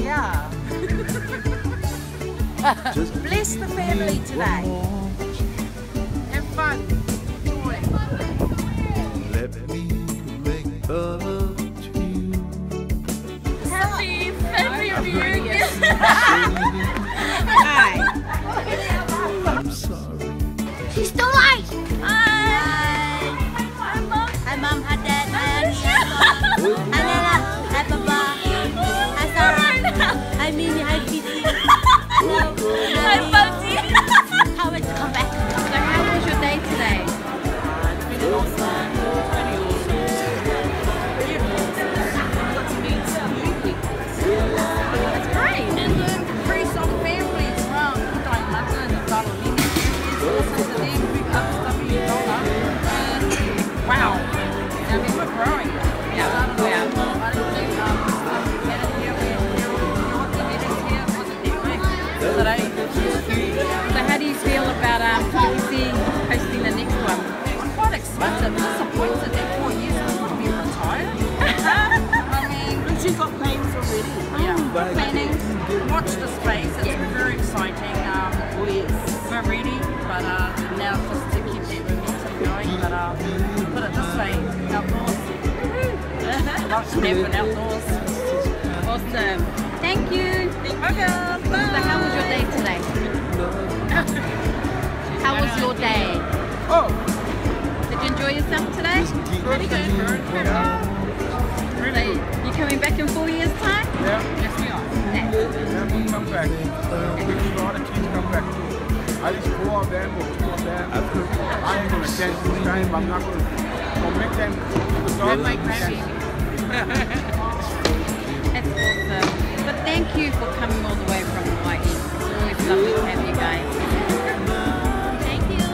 Yeah. Bless the family today. Have fun. Let me make love to you. Happy family reunion. Hi. I'm sorry. She's still alive. Hi, Mom. Hi, Mom. Hi, Dad. Hi, Auntie. Hi, Nana. Hi, Papa. Hi, Sarah. Hi, Mimi. Hi, Kiki. Hello. Hi, Bugsy. Can't wait to come back. So how was your day today? That's great. And the priest of families from Mata and Carolina is also the name big USW dollar. And wow, I mean we're growing. Yeah, I don't know. I don't think getting here we're meetings here wasn't that way today. So how do you feel about PPC hosting the next one? I'm quite excited. I'm disappointed that 4 years I want to be retired. I mean, She got plans already. yeah, we're planning. Watch the space. It's very exciting. We're ready, but now just to keep that momentum going. But put it this way, outdoors. Love snapping outdoors. Awesome. Thank you. Okay, So how was your day today? How was your day? Oh, Did you enjoy yourself today? Pretty good. So you coming back in 4 years' time? yeah, Yes, we are. yeah, we'll come back. We need all the kids come back too. At least 4 of them or 2 of them. I'm going to attend this time. I'm not going to make them. And my grandbaby. That's awesome. But thank you for coming all the way from Hawaii. It's always lovely to have you guys. Thank you.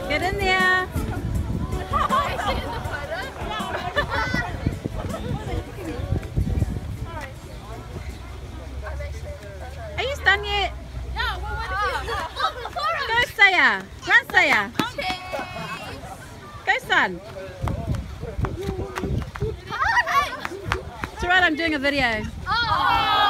Get in there. Are you done yet? Go, Saya. Run, Saya. Go, son. It's alright, I'm doing a video. Oh.